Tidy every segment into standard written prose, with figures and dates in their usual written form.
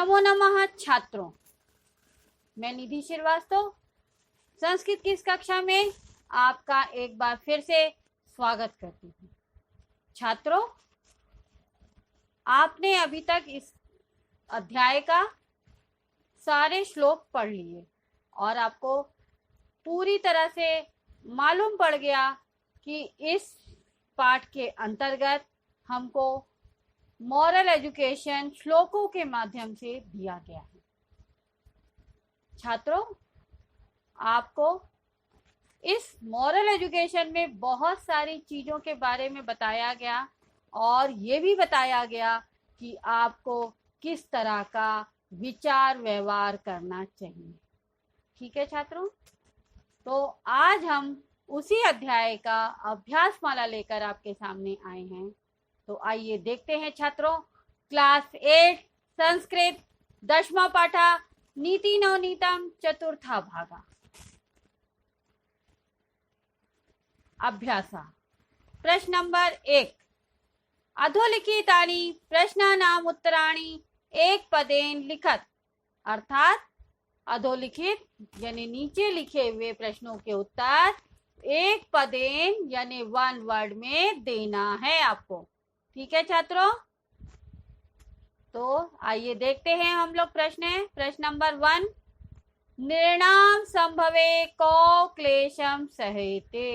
नमो नमः छात्रों, मैं निधि श्रीवास्तव संस्कृत की इस कक्षा में आपका एक बार फिर से स्वागत करती हूँ। छात्रों, आपने अभी तक इस अध्याय का सारे श्लोक पढ़ लिए और आपको पूरी तरह से मालूम पड़ गया कि इस पाठ के अंतर्गत हमको मॉरल एजुकेशन श्लोकों के माध्यम से दिया गया है। छात्रों, आपको इस मॉरल एजुकेशन में बहुत सारी चीज़ों के बारे में बताया गया और ये भी बताया गया कि आपको किस तरह का विचार व्यवहार करना चाहिए। ठीक है छात्रों, तो आज हम उसी अध्याय का अभ्यास माला लेकर आपके सामने आए हैं। तो आइए देखते हैं छात्रों, क्लास 8 संस्कृत 10वां पाठा नीति नवनीतम चतुर्था भागा। अभ्यासा प्रश्न नंबर 1, अधोलिखितानि प्रश्नानाम उत्तराणि एक पदेन लिखत। अर्थात अधोलिखित यानी नीचे लिखे हुए प्रश्नों के उत्तर एक पदेन यानी वन वर्ड में देना है आपको। ठीक है छात्रों, तो आइए देखते हैं हम लोग प्रश्न नंबर 1, निर्णाम संभवे को क्लेशम सहेते,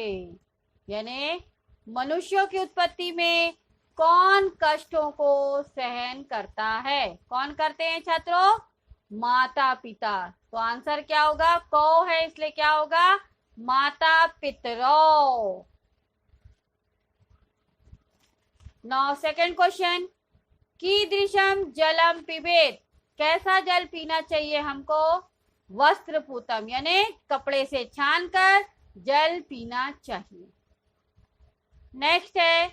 यानी मनुष्यों की उत्पत्ति में कौन कष्टों को सहन करता है? कौन करते हैं छात्रों? माता पिता। तो आंसर क्या होगा? को है इसलिए क्या होगा? माता पितरों। नाउ सेकंड क्वेश्चन, कीदृशम जलम पिबेत, कैसा जल पीना चाहिए हमको? वस्त्र पूतम यानी कपड़े से छानकर जल पीना चाहिए। नेक्स्ट है,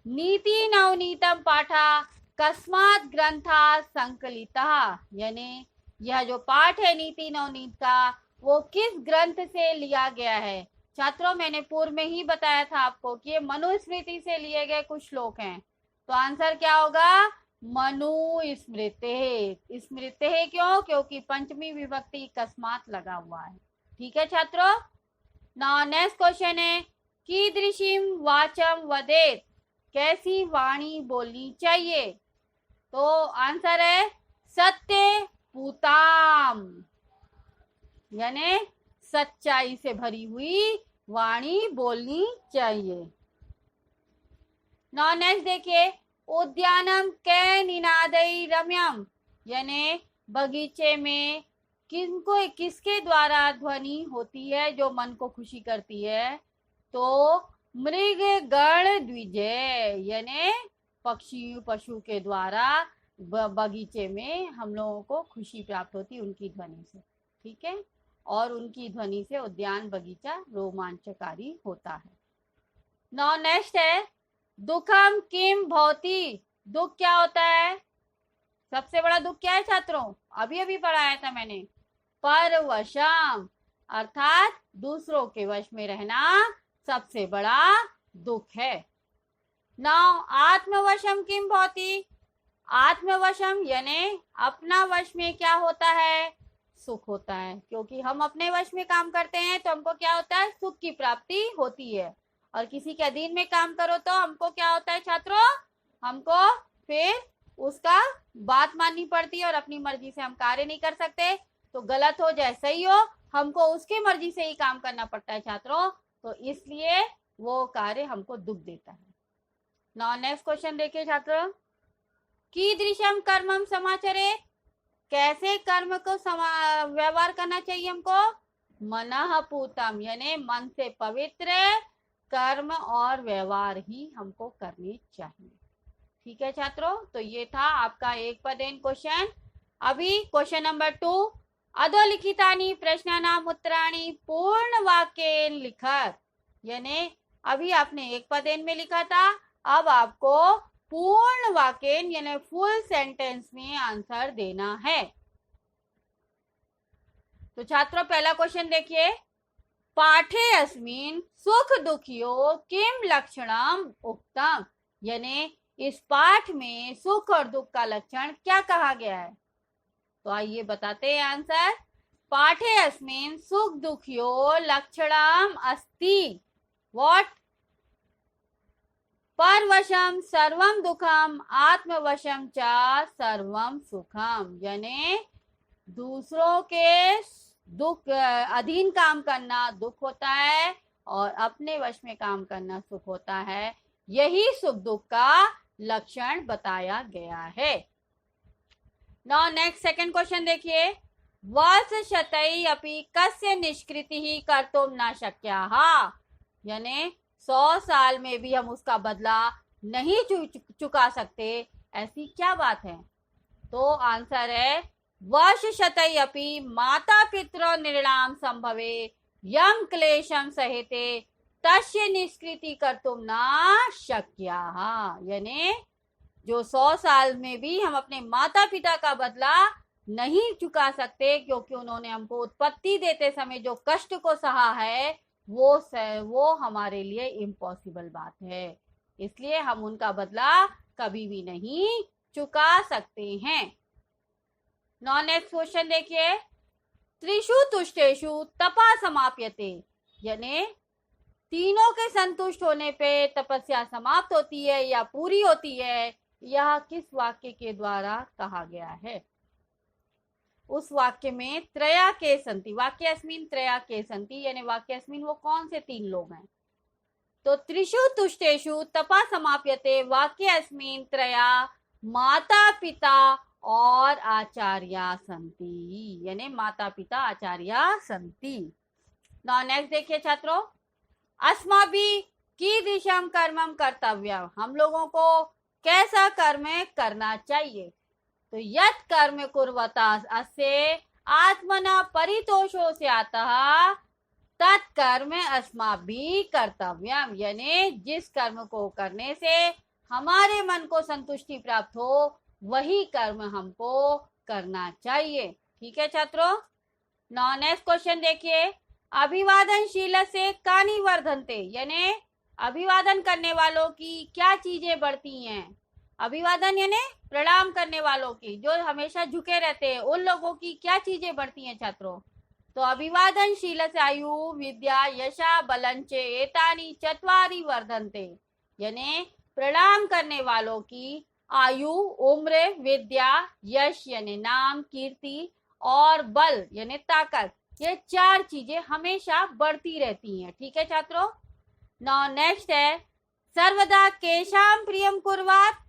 नीति नवनीतम पाठा कस्मात् ग्रंथा संकलिता, यानी यह जो पाठ है नीति नवनीत का वो किस ग्रंथ से लिया गया है? छात्रों, मैंने पूर्व में ही बताया था आपको कि ये मनुस्मृति से लिए गए कुछ श्लोक हैं। तो आंसर क्या होगा? मनुस्मृति। स्मृति क्यों? क्योंकि पंचमी विभक्ति कस्मात् लगा हुआ है। ठीक है छात्रों। नाउ नेक्स्ट क्वेश्चन है, कीदृशीम वाचम वदेत, कैसी वाणी बोलनी चाहिए? तो आंसर है सत्य पूताम, यानी सच्चाई से भरी हुई वाणी बोलनी चाहिए। नाउ नेक्स्ट देखिए, उद्यानम के निनादई रम्यम, यानी बगीचे में किसके द्वारा ध्वनि होती है जो मन को खुशी करती है? तो मृग गण द्विजय, यानी पक्षी पशु के द्वारा बगीचे में हम लोगों को खुशी प्राप्त होती है उनकी ध्वनि से। ठीक है, और उनकी ध्वनि से उद्यान बगीचा रोमांचकारी होता है। नाउ नेक्स्ट है, दुखम किम भवति, दुख क्या होता है? सबसे बड़ा दुख क्या है छात्रों? अभी अभी पढ़ाया था मैंने, परवशम, अर्थात दूसरों के वश में रहना सबसे बड़ा दुख है। नाउ आत्मवशम किम भवति, आत्मवशम यानी अपना वश में क्या होता है? सुख होता है, क्योंकि हम अपने वश में काम करते हैं तो हमको क्या होता है? सुख की प्राप्ति होती है। और किसी के अधीन में काम करो तो हमको क्या होता है छात्रों? हमको फिर उसका बात माननी पड़ती है और अपनी मर्जी से हम कार्य नहीं कर सकते। तो गलत हो चाहे सही हो, हमको उसकी मर्जी से ही काम करना पड़ता है छात्रों, तो इसलिए वो कार्य हमको दुख देता है। नाउ नेक्स्ट क्वेश्चन देखिए छात्रों, कीदृशम कर्मम समाचरे, कैसे कर्म को व्यवहार करना चाहिए हमको? मनः पूतम, यानी मन से पवित्र कर्म और व्यवहार ही हमको करने चाहिए। ठीक है छात्रों, तो ये था आपका एक पदेन क्वेश्चन। अभी क्वेश्चन नंबर 2, अधोलिखितानि प्रश्नानाम उत्तराणि पूर्ण वाक्येन लिखत, यानी अभी आपने एक पदेन में लिखा था, अब आपको पूर्ण वाक्येन यानी फुल सेंटेंस में आंसर देना है। तो छात्रों, पहला क्वेश्चन देखिए, पाठे अस्मिन् सुख दुखियो किम लक्षणम उक्तम, यानी इस पाठ में सुख और दुख का लक्षण क्या कहा गया है? तो आइए बताते हैं आंसर। पाठे अस्मिन् सुख दुखियो लक्षणम अस्ति। व्हाट? परवशम सर्वम दुखम आत्मवशम च सर्वम सुखम। यानी दूसरों के दुख अधीन काम करना दुख होता है और अपने वश में काम करना सुख होता है। यही सुख दुख का लक्षण बताया गया है। नाउ नेक्स्ट सेकंड क्वेश्चन देखिए। वर्ष शतई अपि कस्य निष्कृति ही कर्तुम न शक्याः। यानी 100 साल में भी हम उसका बदला नहीं चुका सकते, ऐसी क्या बात है? तो आंसर है वर्ष शतई अपि माता पितरो निर्णाम संभवे यम क्लेशम सहेते तस्य निष्कृति कर्तुम न शक्याः। यानी जो 100 साल में भी हम अपने माता पिता का बदला नहीं चुका सकते, क्योंकि उन्होंने हमको उत्पत्ति देते समय जो कष्ट को सहा है वो हमारे लिए इम्पॉसिबल बात है। इसलिए हम उनका बदला कभी भी नहीं चुका सकते हैं। नाउ नेक्स्ट क्वेश्चन देखिए। त्रिषु तुष्टेषु तपा समाप्यते। यानी तीनों के संतुष्ट होने पे तपस्या समाप्त होती है या पूरी होती है, यह किस वाक्य के द्वारा कहा गया है? उस वाक्य में त्रया के संति, वाक्य अस्मिन त्रया के संति, यानी वाक्य अस्मिन वो कौन से 3 लोग हैं? तो त्रिषु तुष्टेषु तपा समाप्यते वाक्य अस्मिन त्रया माता पिता और आचार्या संति। यानी माता पिता आचार्या संति। नाउ नेक्स्ट देखिए छात्रों। अस्माभिः कीदृशं कर्मं कर्तव्यम्। हम लोगों को कैसा कर्म करना चाहिए? तो यत् कर्म कुर्वता अस्य आत्मना परितोषो स्यातः तत्कर्म अस्माभिः कर्तव्यम्। यानी जिस कर्म को करने से हमारे मन को संतुष्टि प्राप्त हो वही कर्म हमको करना चाहिए। ठीक है छात्रों। नाउ नेक्स्ट क्वेश्चन देखिए। अभिवादनशील से कानि वर्धन्ते। यानी अभिवादन करने वालों की क्या चीजें बढ़ती हैं? अभिवादन यानी प्रणाम करने वालों की, जो हमेशा झुके रहते हैं, उन लोगों की क्या चीजें बढ़ती हैं छात्रों? तो अभिवादनशील से आयु विद्या यशा बलंच एतानि चत्वारि वर्धन्ते। यानी प्रणाम करने वालों की आयु, उम्र, विद्या, यश यानी नाम, कीर्ति और बल यानी ताकत, ये 4 चीजें हमेशा बढ़ती रहती हैं। ठीक है छात्रों। नाउ नेक्स्ट है सर्वदा केशाम प्रियम कुर्यात्।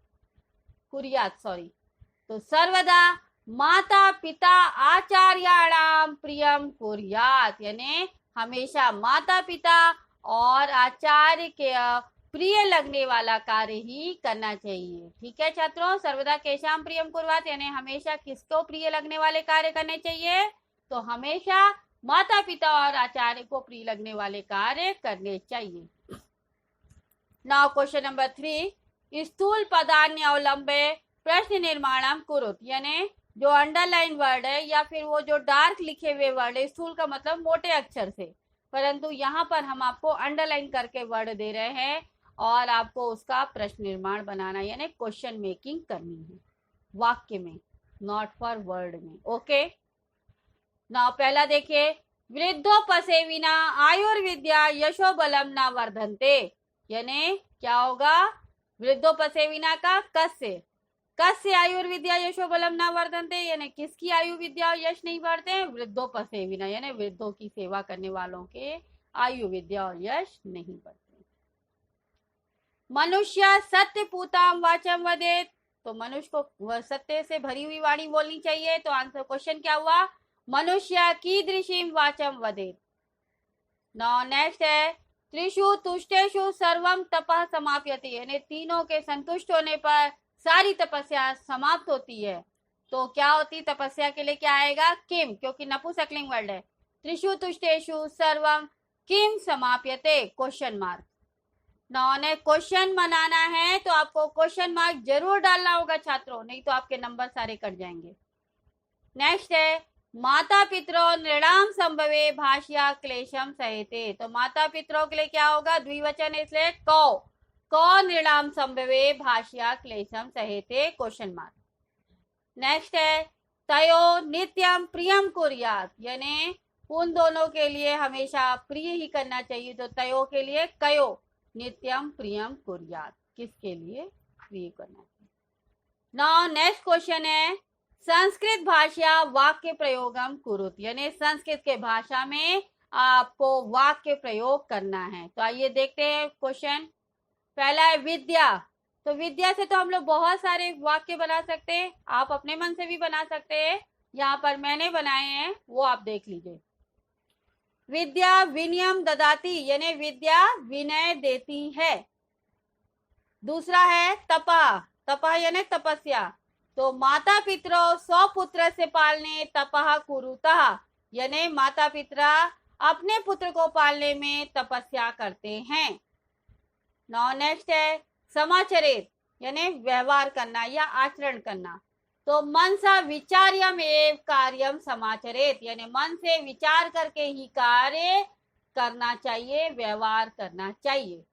तो सर्वदा माता पिता आचार्याणाम प्रियम कुर्यात्। यानी हमेशा माता पिता और आचार्य के प्रिय लगने वाला कार्य ही करना चाहिए। ठीक है छात्रों। सर्वदा केशाम प्रियम कुर्यात् यानी हमेशा किसको प्रिय लगने वाले कार्य करने चाहिए? तो हमेशा माता पिता और आचार्य को प्रिय लगने वाले कार्य करने चाहिए। Now question number 3। स्थूल पदान्य अवलंबे प्रश्न निर्माणम कुरुत। यानी जो अंडरलाइन वर्ड है या फिर वो जो डार्क लिखे हुए वर्ड है, स्थूल का मतलब मोटे अक्षर से, परंतु यहाँ पर हम आपको अंडरलाइन करके वर्ड दे रहे हैं और आपको उसका प्रश्न निर्माण बनाना यानी क्वेश्चन मेकिंग करनी है वाक्य में, नॉट फॉर वर्ड में। ओके। नाउ पहला देखिए। वृद्धोपसेविना आयुर्विद्या यशो बलम न वर्धन्ते। यानी क्या होगा? वृद्धोपसेविना का कस्य आयुर्विद्या यशो बलम न वर्धन्ते। यानी किसकी आयु विद्या और यश नहीं बढ़ते हैं? वृद्धोपसेविना यानी वृद्धों की सेवा करने वालों के आयु विद्या और यश नहीं बढ़ते। मनुष्य सत्य पूताम वाचम वदेत। तो मनुष्य को सत्य से भरी हुई वाणी बोलनी चाहिए। तो आंसर क्वेश्चन क्या हुआ? मनुष्य कीदृशीं वाचम वदेत। नाउ नेक्स्ट है त्रिषु तुष्टेषु सर्वम तपः समाप्यते। यानी तीनों के संतुष्ट होने पर सारी तपस्या समाप्त होती है। तो क्या होती तपस्या के लिए? क्या आएगा? किम, क्योंकि नपुंसकलिंग वर्ड है। त्रिषु तुष्टेषु सर्वम किम समाप्यते? Question mark. नाउ ने क्वेश्चन बनाना है तो आपको क्वेश्चन मार्क जरूर डालना होगा छात्रों, नहीं तो आपके नंबर सारे कट जाएंगे। नेक्स्ट है माता पितरो नृणाम संभवे भाष्या क्लेशम सहेते। तो माता पितरों के लिए क्या होगा? द्विवचन इसलिए कौ नृणाम संभवे भाष्या क्लेशम सहेते? Question mark. नेक्स्ट है तयो नित्यम प्रियम कुर्यात, यानी उन दोनों के लिए हमेशा प्रिय ही करना चाहिए। तो तयो के लिए कयो नित्यम प्रियम कुर्यात, किसके लिए प्रिय करना चाहिए। नाउ नेक्स्ट क्वेश्चन है संस्कृत भाषा वाक्य प्रयोगम कुरुत, यानी संस्कृत के भाषा में आपको वाक्य प्रयोग करना है। तो आइए देखते हैं क्वेश्चन। पहला है विद्या। तो विद्या से तो हम लोग बहुत सारे वाक्य बना सकते हैं, आप अपने मन से भी बना सकते हैं। यहाँ पर मैंने बनाए हैं, वो आप देख लीजिए। विद्या विनयम ददाती, यानी विद्या विनय देती है। दूसरा है तपा। तपा यानी तपस्या। तो माता पितरो स्वपुत्र से पालने तपः कुरुतः, यानी माता पिता अपने पुत्र को पालने में तपस्या करते हैं। नाउ नेक्स्ट है समाचरित, यानी व्यवहार करना या आचरण करना। तो मनसा विचार्यम एव कार्यम समाचरित, यानी मन से विचार करके ही कार्य करना चाहिए, व्यवहार करना चाहिए।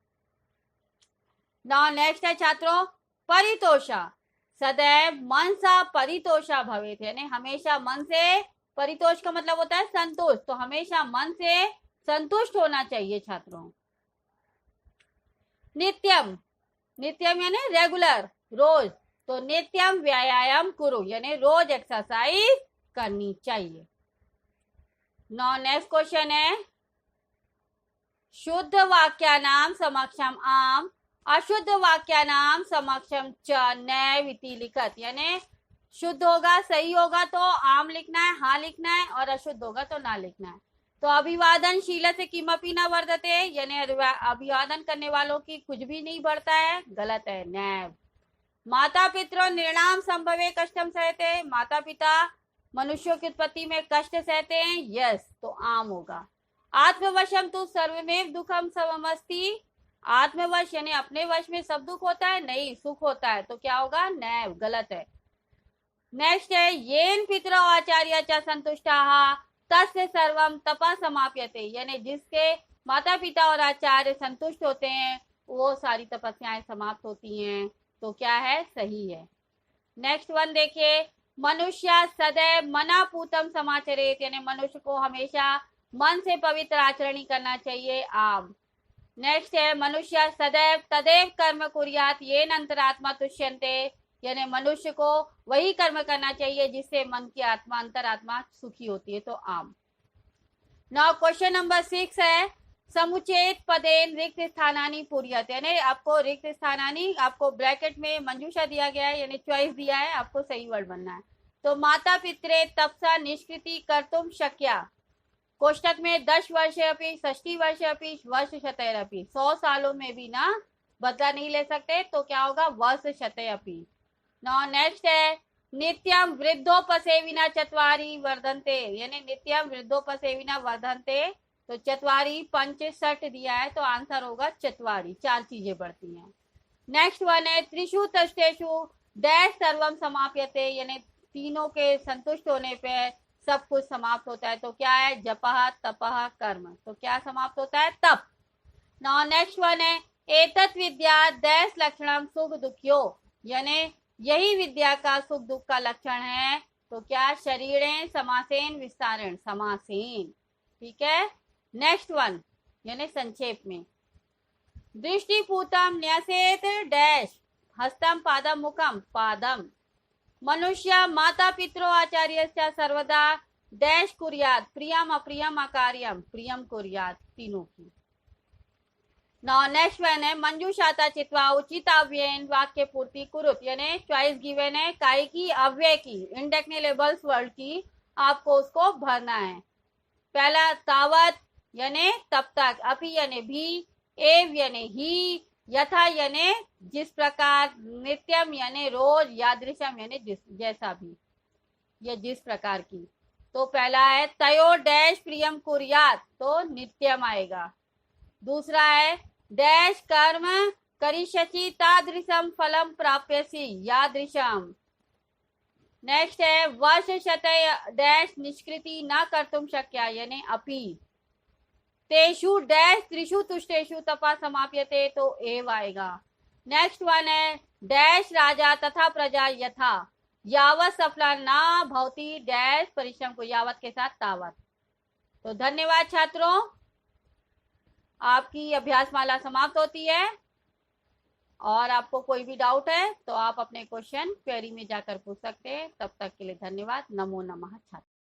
नाउ नेक्स्ट है छात्रों परितोषा। सदैव मनसा परितोषा भवेत्, यानी हमेशा मन से, परितोष का मतलब होता है संतुष्ट, तो हमेशा मन से संतुष्ट होना चाहिए छात्रों। नित्यम, नित्यम यानी रेगुलर, रोज। तो नित्यम व्यायाम कुरु, यानी रोज एक्सरसाइज करनी चाहिए। नाउ नेक्स्ट क्वेश्चन है शुद्ध वाक्यानाम समक्षम आम अशुद्ध वाक्यानाम समक्षम च नैव इति लिखत, यानी शुद्ध होगा, सही होगा तो आम लिखना है, हाँ लिखना है, और अशुद्ध होगा तो ना लिखना है। तो अभिवादन शील से किमपि न वर्धते, यानी अभिवादन करने वालों की कुछ भी नहीं बढ़ता है, गलत है, नैव। माता पितरो निर्णाम संभवे कष्टम सहते, माता पिता मनुष्यों की उत्पत्ति में कष्ट सहते हैं, यस, तो आम होगा। आत्मवशम तु सर्वमेव दुखम सममस्ति, आत्मवश यानी अपने वश में सब दुख होता है, नहीं, सुख होता है, तो क्या होगा, नैव, गलत है। नेक्स्ट है येन पितरो आचार्य च संतुष्टाः तस्य सर्वम तपा समाप्यते, यानी जिसके माता पिता और आचार्य संतुष्ट होते हैं वो सारी तपस्याएं समाप्त होती हैं, तो क्या है, सही है। नेक्स्ट वन देखिए मनुष्य सदैव मनापूतम समाचरित, यानी मनुष्य को हमेशा मन से पवित्र आचरण करना चाहिए, आम। नेक्स्ट है मनुष्य सदैव तदेव कर्म कुर्यात येन अंतरात्मा तुष्यन्ते, यानी मनुष्य को वही कर्म करना चाहिए जिससे मन की आत्मा, अंतरात्मा सुखी होती है, तो आम। नाउ क्वेश्चन नंबर 6 है समुचेत पदेन रिक्त स्थानानि पूर्यते, यानी आपको रिक्त स्थानानि, आपको ब्रैकेट में मंजूषा दिया गया है, यानी चॉइस दिया है, आपको सही वर्ड बनना है। तो माता पित्रे तपसा निष्कृति कर्तुम शक्या, कोष्टक में 10 वर्ष अपनी 60 वर्ष अपनी वर्ष शतय अपनी, 100 सालों में भी ना बदला नहीं ले सकते, तो क्या होगा, वर्ष शतय अपनी। नाउ नेक्स्ट है नित्यम वृद्धोपसेविना चत्वारी वर्धन्ते, यानी नित्यम वृद्धोपसेविना वर्धन्ते, तो चत्वारी पंच 60 दिया है, तो आंसर होगा चत्वारी, 4 चीजें बढ़ती हैं। नेक्स्ट वन है त्रिषु तष्टेषु डैश सर्वम समाप्यते, यानी तीनों के संतुष्ट होने पे सब कुछ समाप्त होता है, तो क्या है, जपः तपः कर्म, तो क्या समाप्त होता है, तप। नाउ नेक्स्ट वन है एतत् विद्या डैश लक्षणम सुख दुखियो, यानी यही विद्या का सुख दुख का लक्षण है, तो क्या, शरीरेण समासेन विस्तारण, समासेन, ठीक है। नेक्स्ट वन यानी संक्षेप में दृष्टिपूतम न्यसेत डैश हस्तम पादम मुखम, पादम। मनुष्य माता पितरो आचार्य सर्वदा डैश कुर्यात प्रियम अप्रियम अकार्यम, प्रियम कुर्यात, तीनों की। नाउ नेक्स्ट वन है मंजूषाता चित्वा उचित अव्ययन वाक्य पूर्ति कुरुत, यानी चॉइस गिवन है काय की, अव्यय की, इंडेक्नेबल्स वर्ड की, आपको उसको भरना है। पहला तावत यानी तब तक, अपि यानी भी, एव यानी ही, यथा यानी जिस प्रकार, नित्यम यानी रोज, यादृशम यानी जिस, जैसा भी, या जिस प्रकार की। तो पहला है तयो डैश प्रियम कुर्यात, तो नित्यम आएगा। दूसरा है डैश कर्म करिष्यसि तादृशम फलम प्राप्यसि, यादृशम। नेक्स्ट है वर्ष शतय डैश निष्कृति न कर्तुम शक्या, यानी अपि। तेषु डैश त्रिषु तुष्टेषु तपा समाप्यते, तो एव आएगा। नेक्स्ट वन है डैश राजा तथा प्रजा यथा, यावत सफला ना भवती डैश परिश्रम को यावत के साथ तावत। तो धन्यवाद छात्रों, आपकी अभ्यास माला समाप्त होती है। और आपको कोई भी डाउट है तो आप अपने क्वेश्चन क्वेरी में जाकर पूछ सकते हैं। तब तक के लिए धन्यवाद। नमो नमः छात्र।